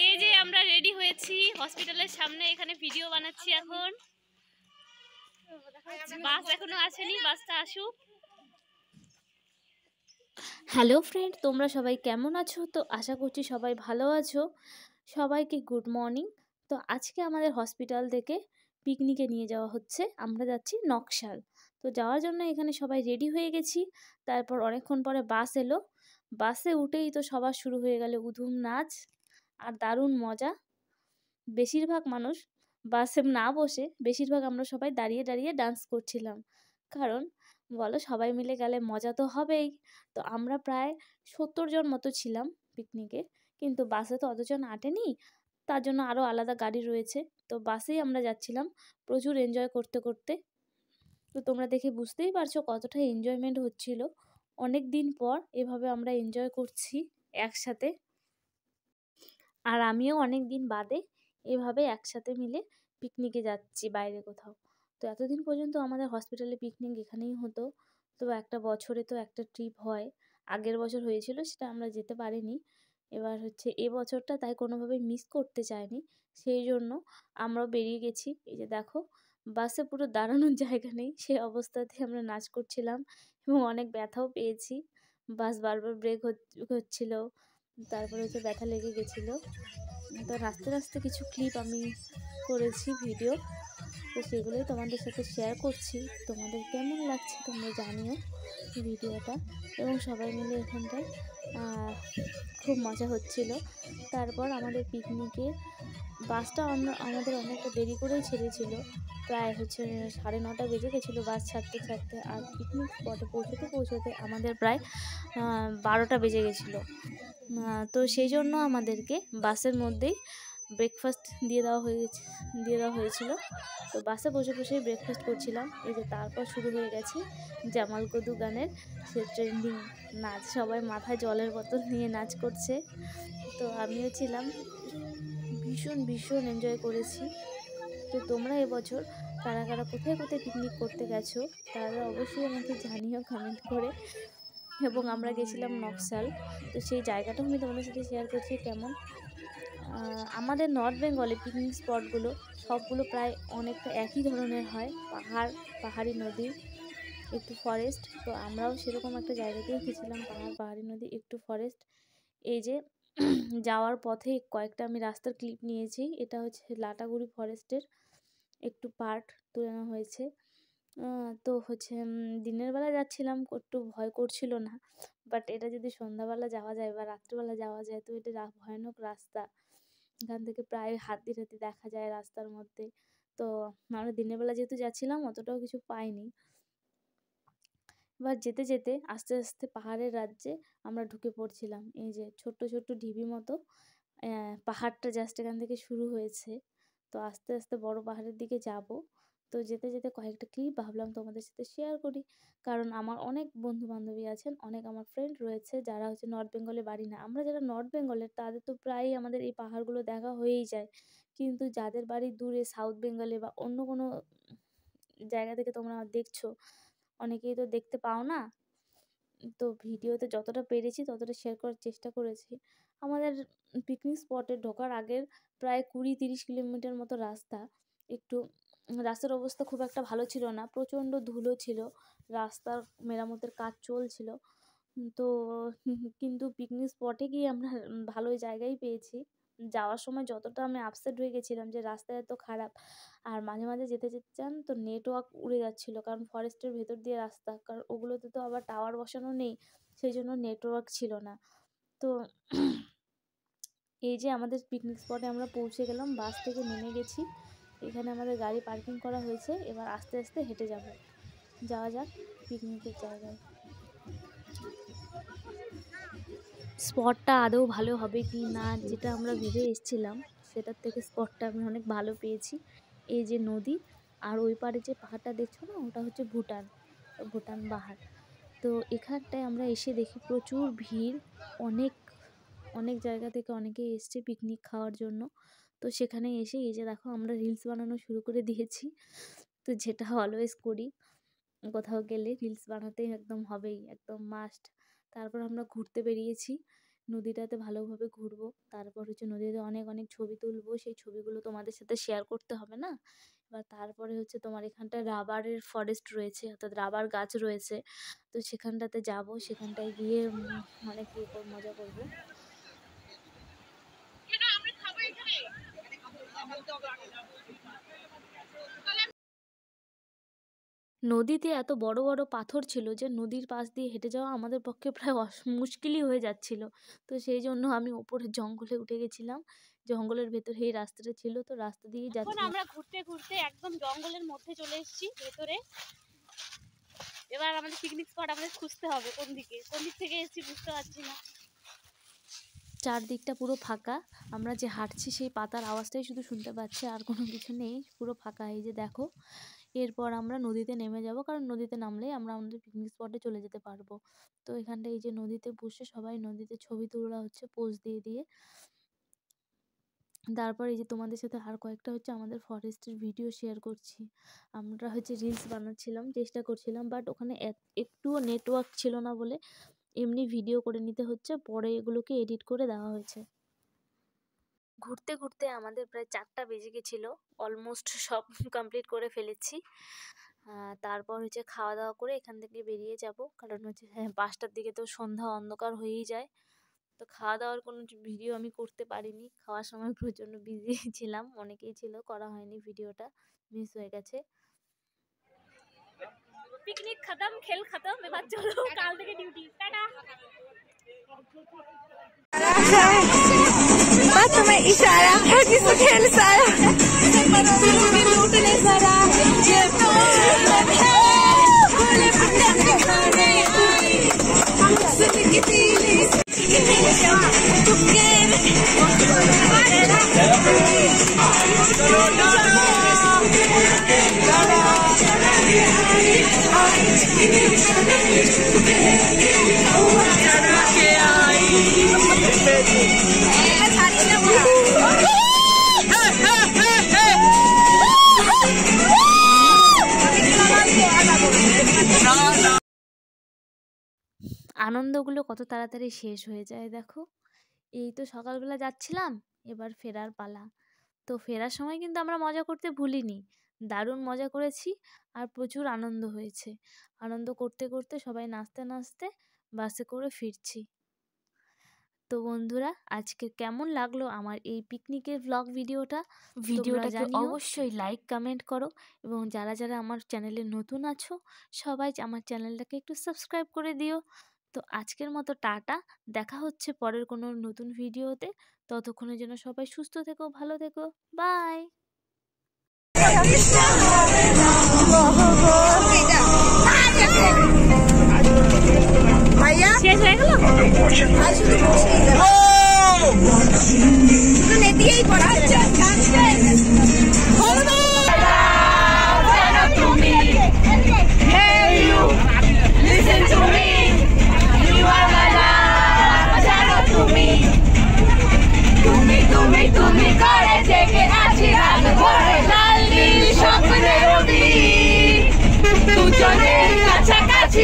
এই যে আমরা রেডি হয়েছি হসপিটালের সামনে, এখানে ভিডিও বানাচ্ছি এখন। বাস এখনো আসেনি, বাসটা আসুক। হ্যালো ফ্রেন্ড, তোমরা সবাই কেমন আছো? তো আশা করছি সবাই ভালো আছো। সবাইকে গুড মর্নিং। তো আজকে আমাদের হসপিটাল থেকে পিকনিকে নিয়ে যাওয়া হচ্ছে, আমরা যাচ্ছি নকশাল। তো যাওয়ার জন্য এখানে সবাই রেডি হয়ে গেছি। তারপর অনেকক্ষণ পরে বাস এলো, বাসে উঠেই তো সবার শুরু হয়ে গেল উধুম নাচ আর দারুণ মজা। বেশিরভাগ মানুষ বাসে না বসে, বেশিরভাগ আমরা সবাই দাঁড়িয়ে দাঁড়িয়ে ডান্স করছিলাম। কারণ বলো, সবাই মিলে গেলে মজা তো হবেই। তো আমরা প্রায় 70 জন মতো ছিলাম পিকনিকে, কিন্তু বাসে তো অতজন আটেনি, তার জন্য আরও আলাদা গাড়ি রয়েছে। তো বাসেই আমরা যাচ্ছিলাম প্রচুর এনজয় করতে করতে। তো তোমরা দেখে বুঝতেই পারছো কতটা এনজয়মেন্ট হচ্ছিল। অনেক দিন পর এভাবে আমরা এনজয় করছি একসাথে। আর আমিও অনেক দিন বাদে এভাবে একসাথে মিলে পিকনিকে যাচ্ছি বাইরে কোথাও। তো এতদিন পর্যন্ত আমাদের হসপিটালে পিকনিক এখানেই হতো। তো একটা বছরে তো একটা ট্রিপ হয়, আগের বছর হয়েছিল, সেটা আমরা যেতে পারিনি। এবার হচ্ছে এ বছরটা তাই কোনোভাবে মিস করতে চাইনি, সেই জন্য আমরাও বেরিয়ে গেছি। এই যে দেখো, বাসে পুরো দাঁড়ানোর জায়গা নেই, সেই অবস্থাতে আমরা নাচ করছিলাম এবং অনেক ব্যথাও পেয়েছি। বাস বারবার ব্রেক হচ্ছিল, তারপরে হচ্ছে ব্যথা লেগে গেছিলো। তো নাচতে নাচতে কিছু ক্লিপ আমি করেছি ভিডিও, তো সেগুলোই তোমাদের সাথে শেয়ার করছি। তোমাদের কেমন লাগছে তোমরা জানিও ভিডিওটা। এবং সবাই মিলে এখানটায় খুব মজা হচ্ছিল। তারপর আমাদের পিকনিকে বাসটা আমাদের অনেকটা দেরি করেই ছেড়েছিল, প্রায় হচ্ছে 9:30 বেজে গেছিলো বাস ছাড়তে ছাড়তে। আর পিকনিক স্পটে পৌঁছতে পৌঁছতে আমাদের প্রায় 12টা বেজে গেছিলো। তো সেই জন্য আমাদেরকে বাসের মধ্যেই ব্রেকফাস্ট দিয়ে দেওয়া হয়েছিল। তো বাসে বসে বসেই ব্রেকফাস্ট করছিলাম। এই যে তারপর শুরু হয়ে গেছে জামাল কদু গানের সে ট্রেন্ডিং নাচ, সবাই মাথায় জলের বোতল নিয়ে নাচ করছে। তো আমিও ছিলাম, ভীষণ ভীষণ এনজয় করেছি। তো তোমরা এবছর কারা কারা কোথায় কোথায় পিকনিক করতে গেছো তারা অবশ্যই আমাকে জানিও কমেন্ট করে। এবং আমরা গেছিলাম নকশাল, তো সেই জায়গাটাও আমি তোমাদের সাথে শেয়ার করছি কেমন। আমাদের নর্থ বেঙ্গলে পিকনিক স্পটগুলো সবগুলো প্রায় অনেকটা একই ধরনের হয়, পাহাড়ি নদী, একটু ফরেস্ট। তো আমরাও সেরকম একটা জায়গাতেই গেছিলাম, পাহাড়ি নদী, একটু ফরেস্ট। এই যে যাওয়ার পথে কয়েকটা আমি রাস্তার ক্লিপ নিয়েছি। এটা হচ্ছে লাটাগুড়ি ফরেস্টের একটু পার্ট তুলে নেওয়া হয়েছে। তো হচ্ছে দিনের বেলা যাচ্ছিলাম, একটু ভয় করছিল না, বাট এটা যদি সন্ধ্যাবেলা যাওয়া যায় বা রাত্রিবেলা যাওয়া যায়, তো এটা ভয়ানক রাস্তা। এখান থেকে প্রায় হাতি দেখা যায় রাস্তার মধ্যে। তো আমরা দিনের বেলা যেহেতু যাচ্ছিলাম অতটাও কিছু পাইনি। এবার যেতে যেতে আস্তে আস্তে পাহাড়ের রাজ্যে আমরা ঢুকে পড়ছিলাম। এই যে ছোট্ট ছোট্ট ঢিবি মতো পাহাড়টা জাস্ট এখান থেকে শুরু হয়েছে। তো আস্তে আস্তে বড় পাহাড়ের দিকে যাব। তো যেতে যেতে কয়েকটা ক্লিপ ভাবলাম তোমাদের সাথে শেয়ার করি, কারণ আমার অনেক বন্ধু বান্ধবী আছেন, অনেক আমার ফ্রেন্ড রয়েছে যারা হচ্ছে নর্থ বেঙ্গলে বাড়ি না। আমরা যারা নর্থ বেঙ্গলের তাদের তো প্রায়ই আমাদের এই পাহাড়গুলো দেখা হয়েই যায়, কিন্তু যাদের বাড়ি দূরে সাউথ বেঙ্গলে বা অন্য কোনো জায়গা থেকে তোমরা দেখছো, অনেকেই তো দেখতে পাও না। তো ভিডিওতে যতটা পেরেছি ততটা শেয়ার করার চেষ্টা করেছি। আমাদের পিকনিক স্পটে ঢোকার আগের প্রায় 20-30 কিলোমিটার মতো রাস্তা। একটু রাস্তার অবস্থা খুব একটা ভালো ছিল না, প্রচণ্ড ধুলো ছিল, রাস্তার মেরামতের কাজ চলছিল। তো কিন্তু পিকনিক স্পটে গিয়ে আমরা ভালো জায়গায় পেয়েছি। যাওয়ার সময় যতটা আমি আপসেট হয়ে গেছিলাম যে রাস্তা এত খারাপ, আর মাঝে মাঝে যেতে চান তো নেটওয়ার্ক উড়ে যাচ্ছিলো, কারণ ফরেস্টের ভেতর দিয়ে রাস্তা, কারণ ওগুলোতে তো আবার টাওয়ার বসানো নেই, সেই জন্য নেটওয়ার্ক ছিল না। তো এই যে আমাদের পিকনিক স্পটে আমরা পৌঁছে গেলাম, বাস থেকে নেমে গেছি, এখানে আমাদের গাড়ি পার্কিং করা হয়েছে। এবার আস্তে আস্তে হেঁটে যাওয়া যাক পিকনিকের জায়গায়। স্পটটা আদৌ ভালো হবে কি না, যেটা আমরা ভেবে এসেছিলাম সেটার থেকে স্পটটা আমি অনেক ভালো পেয়েছি। এই যে নদী, আর ওই পারে যে পাহাড়টা দেখছো না, ওটা হচ্ছে ভুটান পাহাড়। তো এখানটায় আমরা এসে দেখি প্রচুর ভিড়, অনেক জায়গা থেকে অনেকে এসছে পিকনিক খাওয়ার জন্য। তো সেখানে এসে এই যে দেখো আমরা রিলস বানানো শুরু করে দিয়েছি। তো যেটা অলওয়েজ করি, কোথাও গেলে রিলস বানাতে একদম হবেই, একদম মাস্ট। তারপর আমরা ঘুরতে বেরিয়েছি, নদীটাতে ভালোভাবে ঘুরবো, তারপর হচ্ছে নদীতে অনেক ছবি তুলবো। সেই ছবিগুলো তোমাদের সাথে শেয়ার করতে হবে না? এবার তারপরে হচ্ছে তোমার এখানটায় রাবারের ফরেস্ট রয়েছে, অর্থাৎ রাবার গাছ রয়েছে। তো সেখানটাতে যাব, সেখানটায় গিয়ে অনেক মজা করবো। নদীতে এত বড় বড় পাথর ছিল যে নদীর পাশ দিয়ে হেঁটে যাওয়া আমাদের পক্ষে প্রায় মুশকিলই হয়ে যাচ্ছিল। তো সেই জন্য আমি ওপরে জঙ্গলে উঠে গেছিলাম, জঙ্গলের ভেতরে এই রাস্তাটা ছিল, তো রাস্তা দিয়ে যাচ্ছি। আমরা ঘুরতে ঘুরতে একদম জঙ্গলের মধ্যে চলে এসেছি ভেতরে। এবার আমাদের পিকনিক স্পট আমাদের খুঁজতে হবে, কোন দিক থেকে এসেছি বুঝতে পারছি না। চারদিকটা পুরো ফাঁকা, আমরা যে হাঁটছি সেই পাতার আওয়াজটাই শুধু শুনতে পাচ্ছি, আর কোনো কিছু নেই, পুরো ফাঁকা। এই যে দেখো, এরপর আমরা নদীতে নেমে যাব, কারণ নদীতে নামলেই আমরা আমাদের পিকনিক স্পটে চলে যেতে পারবো। তো এখানটা এই যে নদীতে বসে সবাই নদীতে ছবি তোলা হচ্ছে পোজ দিয়ে। তারপর এই যে তোমাদের সাথে আর কয়েকটা হচ্ছে আমাদের ফরেস্টের ভিডিও শেয়ার করছি। আমরা হচ্ছে রিলস বানাচ্ছিলাম, চেষ্টা করছিলাম, বাট ওখানে একটুও নেটওয়ার্ক ছিল না বলে এমনি ভিডিও করে নিতে হচ্ছে, পরে এগুলোকে এডিট করে দেওয়া হয়েছে। ঘুরতে ঘুরতে আমাদের প্রায় 4টা বেজে গেছিলো, অলমোস্ট সব কমপ্লিট করে ফেলেছি। তারপর হচ্ছে খাওয়া দাওয়া করে এখান থেকে বেরিয়ে যাব, কারণ হচ্ছে 5টার দিকে তো সন্ধ্যা অন্ধকার হয়েই যায়। তো খাওয়া দাওয়ার কোনো ভিডিও আমি করতে পারিনি, খাওয়ার সময় প্রচণ্ড বিজি ছিলাম, অনেকেই ছিল, করা হয়নি, ভিডিওটা মিস হয়ে গেছে। পিকনিক খতম, খেল খতম, এবার চলো কাল থেকে ডিউটি। টাটা। बातों में इशारा है जिसको खेल सारा लूटने जरा ये तो है बोले पटक दिखाने आई सुन की तीली चुपके আনন্দগুলো কত তাড়াতাড়ি শেষ হয়ে যায় দেখো। এই তো সকালবেলা যাচ্ছিলাম, এবার ফেরার পালা। তো ফেরার সময় কিন্তু আমরা মজা করতে ভুলিনি, দারুণ মজা করেছি, আর প্রচুর আনন্দ হয়েছে। আনন্দ করতে করতে সবাই নাচতে নাচতে বাসে করে ফিরছি। তো বন্ধুরা, আজকে কেমন লাগলো আমার এই পিকনিকের ব্লগ ভিডিওটাকে অবশ্যই লাইক কমেন্ট করো, এবং যারা আমার চ্যানেলে নতুন আছো সবাই আমার চ্যানেলটাকে একটু সাবস্ক্রাইব করে দিও। তো আজকের মতো টাটা, দেখা হচ্ছে পরের কোনো নতুন ভিডিওতে। ততক্ষণের জন্য সবাই সুস্থ থেকো, ভালো থেকো, বাই। শেষ হয়ে গেল, দিয়েই পড়া তুমি করে জেগে আছি রাত ভরে লাল নীল স্বপ্নের দুজনের কাছাকাছি